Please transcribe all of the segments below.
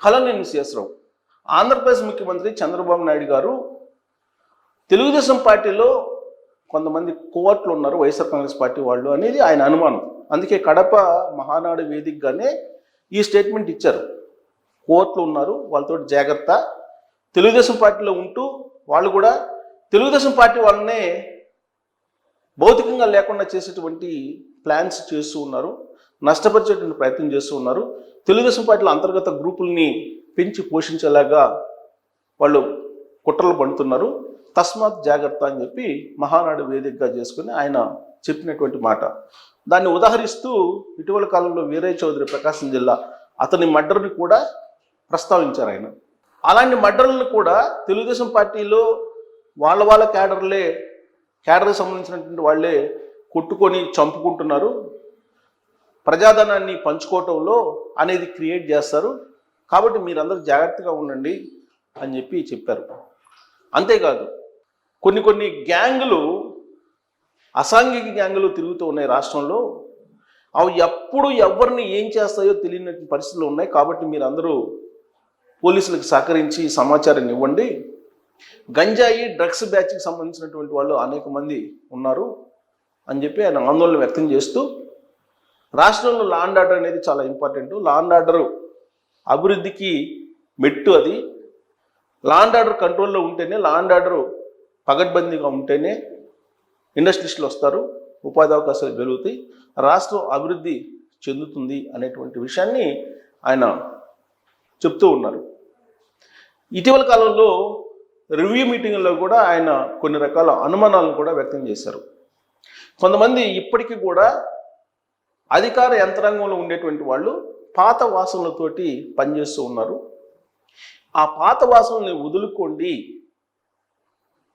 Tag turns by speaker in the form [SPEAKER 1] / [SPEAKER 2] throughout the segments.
[SPEAKER 1] కళానేని శ్రీనివాసరావు ఆంధ్రప్రదేశ్ ముఖ్యమంత్రి చంద్రబాబు నాయుడు గారు తెలుగుదేశం పార్టీలో కొంతమంది కోవర్ట్లు ఉన్నారు వైఎస్ఆర్ కాంగ్రెస్ పార్టీ వాళ్ళు అనేది ఆయన అనుమానం. అందుకే కడప మహానాడు వేదికగానే ఈ స్టేట్మెంట్ ఇచ్చారు. కోవర్ట్లు ఉన్నారు, వాళ్ళతో జాగ్రత్త, తెలుగుదేశం పార్టీలో ఉంటూ వాళ్ళు కూడా తెలుగుదేశం పార్టీ వాళ్ళనే భౌతికంగా లేకుండా చేసేటువంటి ప్లాన్స్ చేస్తూ ఉన్నారు, నష్టపరిచేటువంటి ప్రయత్నం చేస్తూ ఉన్నారు. తెలుగుదేశం పార్టీలో అంతర్గత గ్రూపుల్ని పెంచి పోషించేలాగా వాళ్ళు కుట్రలు పడుతున్నారు, తస్మాత్ జాగ్రత్త అని చెప్పి మహానాడు వేదికగా చేసుకుని ఆయన చెప్పినటువంటి మాట. దాన్ని ఉదాహరిస్తూ ఇటీవల కాలంలో వీరయ్య చౌదరి ప్రకాశం జిల్లా అతని మర్డర్ని కూడా ప్రస్తావించారు ఆయన. అలాంటి మర్డర్లను కూడా తెలుగుదేశం పార్టీలో వాళ్ళ క్యాడర్కి సంబంధించినటువంటి వాళ్ళే కొట్టుకొని చంపుకుంటున్నారు, ప్రజాధనాన్ని పంచుకోవటంలో అనేది క్రియేట్ చేస్తారు, కాబట్టి మీరందరూ జాగ్రత్తగా ఉండండి అని చెప్పారు. అంతేకాదు కొన్ని గ్యాంగులు, అసాంఘిక గ్యాంగులు తిరుగుతూ ఉన్నాయి రాష్ట్రంలో. అవి ఎప్పుడు ఎవరిని ఏం చేస్తాయో తెలియని పరిస్థితులు ఉన్నాయి, కాబట్టి మీరందరూ పోలీసులకు సహకరించి సమాచారాన్ని ఇవ్వండి. గంజాయి డ్రగ్స్ బ్యాచ్కి సంబంధించినటువంటి వాళ్ళు అనేక మంది ఉన్నారు అని చెప్పి ఆయన ఆందోళన వ్యక్తం చేస్తూ, రాష్ట్రంలో లా అండ్ ఆర్డర్ అనేది చాలా ఇంపార్టెంట్, లా అండ్ ఆర్డర్ అభివృద్ధికి మెట్టు, అది లా అండ్ ఆర్డర్ కంట్రోల్లో ఉంటేనే, లా అండ్ ఆర్డర్ పగడ్బందీగా ఉంటేనే ఇండస్ట్రియలిస్టులు వస్తారు, ఉపాధి అవకాశాలు పెరుగుతాయి, రాష్ట్రం అభివృద్ధి చెందుతుంది అనేటువంటి విషయాన్ని ఆయన చెప్తూ ఉన్నారు. ఇటీవల కాలంలో రివ్యూ మీటింగ్లో కూడా ఆయన కొన్ని రకాల అనుమానాలను కూడా వ్యక్తం చేశారు. కొంతమంది ఇప్పటికీ కూడా అధికార యంత్రాంగంలో ఉండేటువంటి వాళ్ళు పాత వాసనలతోటి పనిచేస్తూ ఉన్నారు. ఆ పాత వాసనల్ని వదులుకోండి,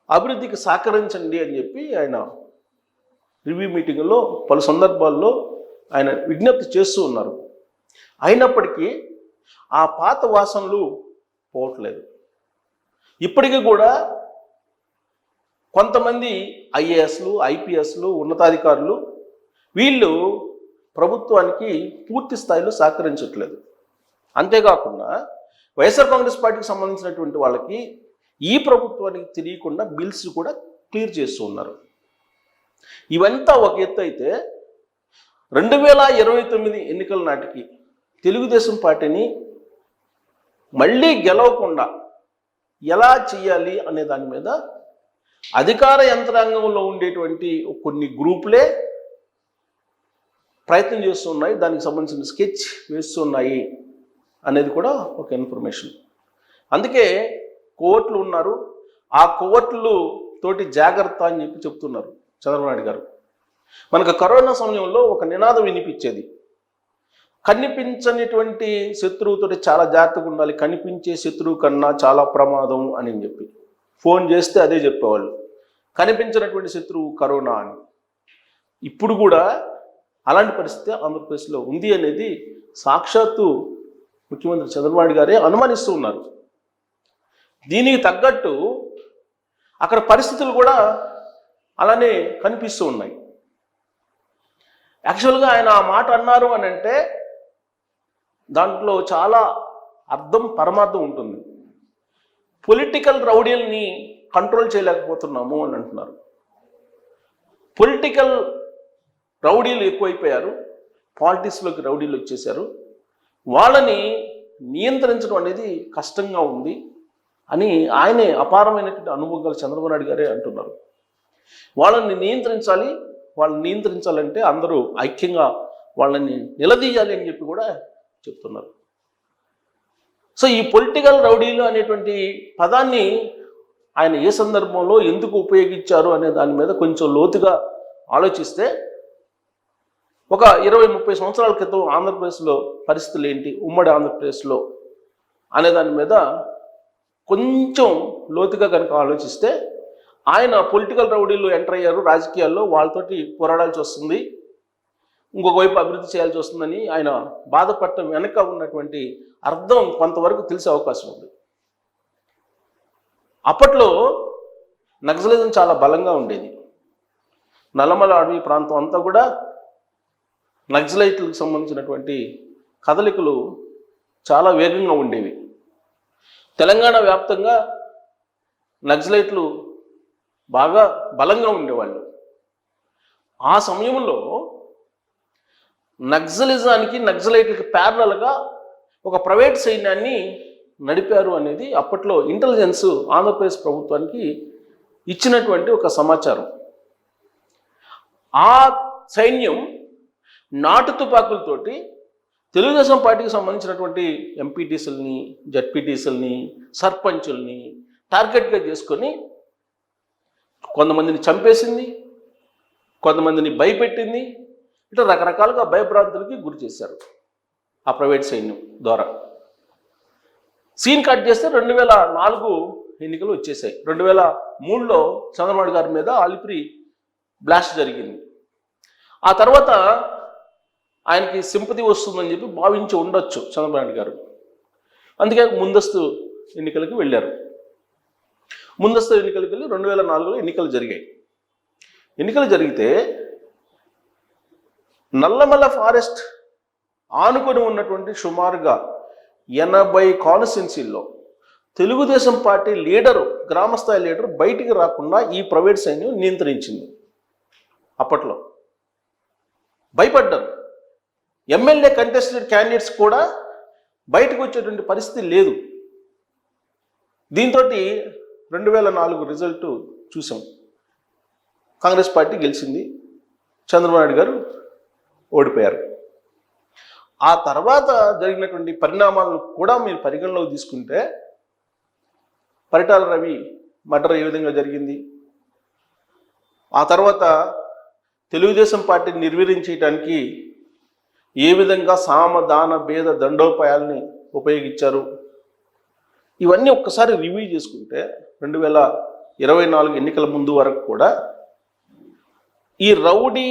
[SPEAKER 1] అభివృద్ధికి సహకరించండి అని చెప్పి ఆయన రివ్యూ మీటింగ్లో పలు సందర్భాల్లో ఆయన విజ్ఞప్తి చేస్తూ ఉన్నారు. అయినప్పటికీ ఆ పాత వాసనలు పోవట్లేదు. ఇప్పటికీ కూడా కొంతమంది ఐఏఎస్లు, ఐపీఎస్లు, ఉన్నతాధికారులు వీళ్ళు ప్రభుత్వానికి పూర్తి స్థాయిలో సహకరించట్లేదు. అంతేకాకుండా వైఎస్ఆర్ కాంగ్రెస్ పార్టీకి సంబంధించినటువంటి వాళ్ళకి ఈ ప్రభుత్వానికి తెలియకుండా బిల్స్ కూడా క్లియర్ చేస్తూ ఉన్నారు. ఇవంతా ఒక ఎత్తు అయితే 2029 ఎన్నికల నాటికి తెలుగుదేశం పార్టీని మళ్ళీ గెలవకుండా ఎలా చేయాలి అనే దాని మీద అధికార యంత్రాంగంలో ఉండేటువంటి కొన్ని గ్రూపులే ప్రయత్నం చేస్తున్నాయి, దానికి సంబంధించిన స్కెచ్ వేస్తున్నాయి అనేది కూడా ఒక ఇన్ఫర్మేషన్. అందుకే కోర్టులు ఉన్నారు, ఆ కోర్టులు తోటి జాగ్రత్త అని చెప్తున్నారు చంద్రబాబు నాయుడు గారు. మనకు కరోనా సమయంలో ఒక నినాదం వినిపించేది, కనిపించనిటువంటి శత్రువుతో చాలా జాగ్రత్తగా ఉండాలి, కనిపించే శత్రువు కన్నా చాలా ప్రమాదం అని చెప్పి ఫోన్ చేస్తే అదే చెప్పేవాళ్ళు, కనిపించినటువంటి శత్రువు కరోనా అని. ఇప్పుడు కూడా అలాంటి పరిస్థితి ఆంధ్రప్రదేశ్లో ఉంది అనేది సాక్షాత్తు ముఖ్యమంత్రి చంద్రబాబు నాయుడు గారే అనుమానిస్తూ ఉన్నారు. దీనికి తగ్గట్టు అక్కడ పరిస్థితులు కూడా అలానే కనిపిస్తూ ఉన్నాయి. యాక్చువల్గా ఆయన ఆ మాట అన్నారు అని అంటే దాంట్లో చాలా అర్థం, పరమార్థం ఉంటుంది. పొలిటికల్ రౌడీల్ని కంట్రోల్ చేయలేకపోతున్నాము అని అంటున్నారు. పొలిటికల్ రౌడీలు ఎక్కువైపోయారు, పాలిటిక్స్లోకి రౌడీలు వచ్చేసారు, వాళ్ళని నియంత్రించడం అనేది కష్టంగా ఉంది అని ఆయనే అపారమైనటువంటి అనుభవం గల చంద్రబాబు నాయుడు గారే అంటున్నారు. వాళ్ళని నియంత్రించాలంటే అందరూ ఐక్యంగా వాళ్ళని నిలదీయాలి అని చెప్పి కూడా చెప్తున్నారు. సో ఈ పొలిటికల్ రౌడీలు అనేటువంటి పదాన్ని ఆయన ఏ సందర్భంలో ఎందుకు ఉపయోగించారు అనే దాని మీద కొంచెం లోతుగా ఆలోచిస్తే ఒక 20-30 సంవత్సరాల క్రితం ఆంధ్రప్రదేశ్లో పరిస్థితులు ఏంటి, ఉమ్మడి ఆంధ్రప్రదేశ్లో అనే దాని మీద కొంచెం లోతుగా కనుక ఆలోచిస్తే ఆయన పొలిటికల్ రౌడీలు ఎంటర్ అయ్యారు రాజకీయాల్లో, వాళ్ళతోటి పోరాడాల్సి వస్తుంది, ఇంకొక వైపు అభివృద్ధి చేయాల్సి వస్తుందని ఆయన బాధపడటం వెనక ఉన్నటువంటి అర్థం కొంతవరకు తెలిసే అవకాశం ఉంది. అప్పట్లో నక్సలిజం చాలా బలంగా ఉండేది. నల్లమల అడవి ప్రాంతం అంతా కూడా నక్సలైట్లకు సంబంధించినటువంటి కదలికలు చాలా వేగంగా ఉండేవి. తెలంగాణ వ్యాప్తంగా నక్సలైట్లు బాగా బలంగా ఉండేవాళ్ళు. ఆ సమయంలో నక్సలిజానికి నక్సలైట్లకి ప్యారలల్గా ఒక ప్రైవేట్ సైన్యాన్ని నడిపారు అనేది అప్పట్లో ఇంటెలిజెన్స్ ఆంధ్రప్రదేశ్ ప్రభుత్వానికి ఇచ్చినటువంటి ఒక సమాచారం. ఆ సైన్యం నాటు తుపాకులతోటి తెలుగుదేశం పార్టీకి సంబంధించినటువంటి ఎంపీటీసీలని, జడ్పీటీసీలని, సర్పంచుల్ని టార్గెట్గా చేసుకొని కొంతమందిని చంపేసింది, కొంతమందిని భయపెట్టింది. ఇట్లా రకరకాలుగా భయభ్రాంతులకి గురి చేశారు ఆ ప్రైవేట్ సైన్యం ద్వారా. సీన్ కట్ చేస్తే 2004 ఎన్నికలు వచ్చేసాయి. 2003లో చంద్రబాబు గారి మీద అలిపిరి బ్లాస్ట్ జరిగింది. ఆ తర్వాత ఆయనకి సింపతి వస్తుందని చెప్పి భావించి ఉండొచ్చు చంద్రబాబు గారు. అందుకే ముందస్తు ఎన్నికలకి వెళ్ళారు. ముందస్తు ఎన్నికలకి వెళ్ళి 2004లో ఎన్నికలు జరిగాయి. ఎన్నికలు జరిగితే నల్లమల్ల ఫారెస్ట్ ఆనుకొని ఉన్నటువంటి సుమారుగా 80 కాన్స్టిట్యున్సీల్లో తెలుగుదేశం పార్టీ లీడరు, గ్రామస్థాయి లీడరు బయటికి రాకుండా ఈ ప్రైవేట్ సైన్యం నియంత్రించింది. అప్పట్లో భయపడ్డారు. ఎమ్మెల్యే కంటెస్టెడ్ క్యాండిడేట్స్ కూడా బయటకు వచ్చేటువంటి పరిస్థితి లేదు. దీంతో 2004 రిజల్ట్ చూసాం. కాంగ్రెస్ పార్టీ గెలిచింది, చంద్రబాబు నాయుడు గారు ఓడిపోయారు. ఆ తర్వాత జరిగినటువంటి పరిణామాలను కూడా మీరు పరిగణలోకి తీసుకుంటే పరిటాల రవి మర్డర్ ఏ విధంగా జరిగింది, ఆ తర్వాత తెలుగుదేశం పార్టీని నిర్వీర్యించడానికి ఏ విధంగా సామ దాన భేద దండోపాయాలని ఉపయోగించారు, ఇవన్నీ ఒక్కసారి రివ్యూ చేసుకుంటే 2024 ఎన్నికల ముందు వరకు కూడా ఈ రౌడీ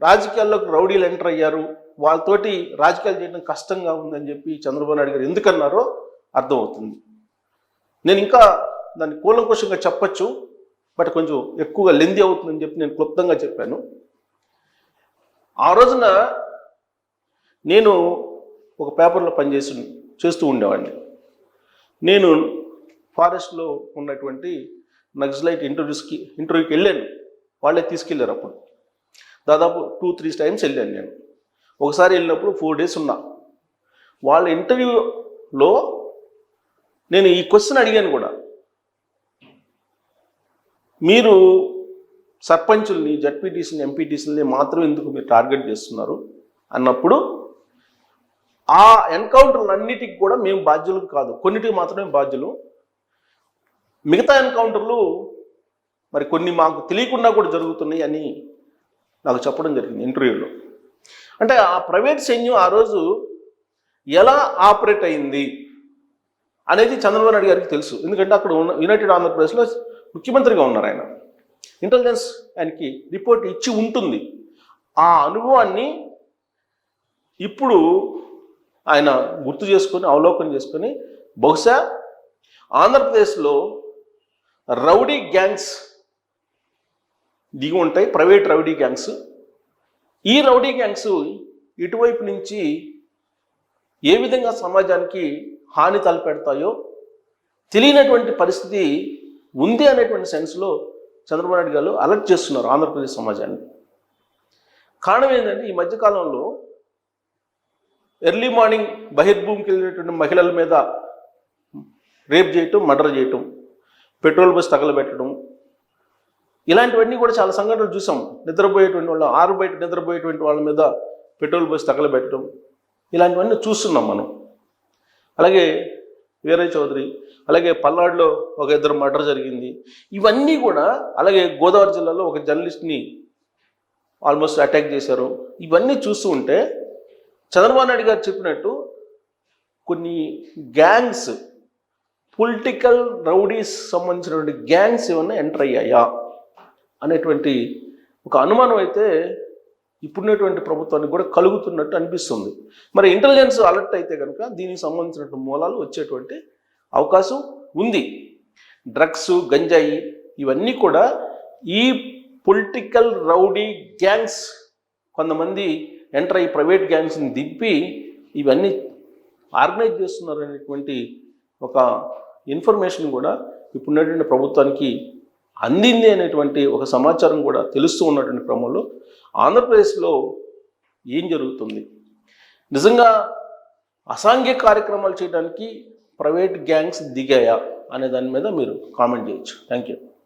[SPEAKER 1] రాజకీయాల్లోకి రౌడీలు ఎంటర్ అయ్యారు, వాళ్ళతోటి రాజకీయాలు చేయడం కష్టంగా ఉందని చెప్పి చంద్రబాబు నాయుడు గారు ఎందుకన్నారో అర్థమవుతుంది. నేను ఇంకా దాన్ని కూలంకుషంగా చెప్పచ్చు, బట్ కొంచెం ఎక్కువగా లెంది అవుతుందని చెప్పి నేను క్లుప్తంగా చెప్పాను. ఆ రోజున నేను ఒక పేపర్లో చేస్తూ ఉండేవాడిని. నేను ఫారెస్ట్లో ఉన్నటువంటి నక్సలైట్ ఇంటర్వ్యూకి వెళ్ళాను. వాళ్ళే తీసుకెళ్ళారు. అప్పుడు దాదాపు 2-3 టైమ్స్ వెళ్ళాను నేను. ఒకసారి వెళ్ళినప్పుడు 4 డేస్ ఉన్నా. వాళ్ళ ఇంటర్వ్యూలో నేను ఈ క్వశ్చన్ అడిగాను కూడా, మీరు సర్పంచుల్ని, జడ్పీటీసీని, ఎంపీటీసీని మాత్రం ఎందుకు మీరు టార్గెట్ చేస్తున్నారు అన్నప్పుడు, ఆ ఎన్కౌంటర్లన్నిటికి కూడా మేము బాధ్యులు కాదు, కొన్నిటికి మాత్రమే బాధ్యులు, మిగతా ఎన్కౌంటర్లు మరి కొన్ని మాకు తెలియకుండా కూడా జరుగుతున్నాయి అని నాకు చెప్పడం జరిగింది ఇంటర్వ్యూలో. అంటే ఆ ప్రైవేట్ సైన్యం ఆ రోజు ఎలా ఆపరేట్ అయింది అనేది చంద్రబాబు నాయుడు గారికి తెలుసు. ఎందుకంటే అక్కడ ఉన్న యునైటెడ్ ఆంధ్రప్రదేశ్లో ముఖ్యమంత్రిగా ఉన్నారు ఆయన. ఇంటెలిజెన్స్ ఆయనకి రిపోర్ట్ ఇచ్చి ఉంటుంది. ఆ అనుభవాన్ని ఇప్పుడు ఆయన గుర్తు చేసుకొని, అవలోకనం చేసుకొని, బహుశా ఆంధ్రప్రదేశ్లో రౌడీ గ్యాంగ్స్ దిగి ఉంటాయి, ప్రైవేట్ రౌడీ గ్యాంగ్స్. ఈ రౌడీ గ్యాంగ్స్ ఇటువైపు నుంచి ఏ విధంగా సమాజానికి హాని తలపెడతాయో తెలియనటువంటి పరిస్థితి ఉంది అనేటువంటి సెన్స్లో చంద్రబాబు నాయుడు గారు అలర్ట్ చేస్తున్నారు ఆంధ్రప్రదేశ్ సమాజాన్ని. కారణం ఏంటంటే, ఈ మధ్యకాలంలో ఎర్లీ మార్నింగ్ బహిర్భూమికి వెళ్ళినటువంటి మహిళల మీద రేప్ చేయటం, మర్డర్ చేయటం, పెట్రోల్ బస్ తగలబెట్టడం, ఇలాంటివన్నీ కూడా చాలా సంఘటనలు చూసాం. నిద్రపోయేటువంటి వాళ్ళు, ఆరు బయట నిద్రపోయేటువంటి వాళ్ళ మీద పెట్రోల్ బస్ తగలబెట్టడం, ఇలాంటివన్నీ చూస్తున్నాం మనం. అలాగే వీరయ్య చౌదరి, అలాగే పల్నాడులో ఒక 2 మర్డర్ జరిగింది. ఇవన్నీ కూడా, అలాగే గోదావరి జిల్లాలో ఒక జర్నలిస్ట్ని ఆల్మోస్ట్ అటాక్ చేశారు. ఇవన్నీ చూస్తూ ఉంటే చంద్రబాబు నాయుడు గారు చెప్పినట్టు కొన్ని గ్యాంగ్స్, పొలిటికల్ రౌడీస్ సంబంధించినటువంటి గ్యాంగ్స్ ఏమన్నా ఎంటర్ అయ్యాయా అనేటువంటి ఒక అనుమానం అయితే ఇప్పుడున్నటువంటి ప్రభుత్వానికి కూడా కలుగుతున్నట్టు అనిపిస్తుంది. మరి ఇంటెలిజెన్స్ అలర్ట్ అయితే కనుక దీనికి సంబంధించినటువంటి మూలాలు వచ్చేటువంటి అవకాశం ఉంది. డ్రగ్స్, గంజాయి ఇవన్నీ కూడా ఈ పొలిటికల్ రౌడీ గ్యాంగ్స్ కొంతమంది ఎంటర్ అయ్యి ప్రైవేట్ గ్యాంగ్స్ని దింపి ఇవన్నీ ఆర్గనైజ్ చేస్తున్నారు అనేటువంటి ఒక ఇన్ఫర్మేషన్ కూడా ఇప్పుడున్నటువంటి ప్రభుత్వానికి అందింది అనేటువంటి ఒక సమాచారం కూడా తెలుస్తూ ఉన్నటువంటి క్రమంలో ఆంధ్రప్రదేశ్లో ఏం జరుగుతుంది, నిజంగా అసాంఘిక కార్యక్రమాలు చేయడానికి ప్రైవేట్ గ్యాంగ్స్ దిగాయా అనే దాని మీద మీరు కామెంట్ చేయొచ్చు. Thank you.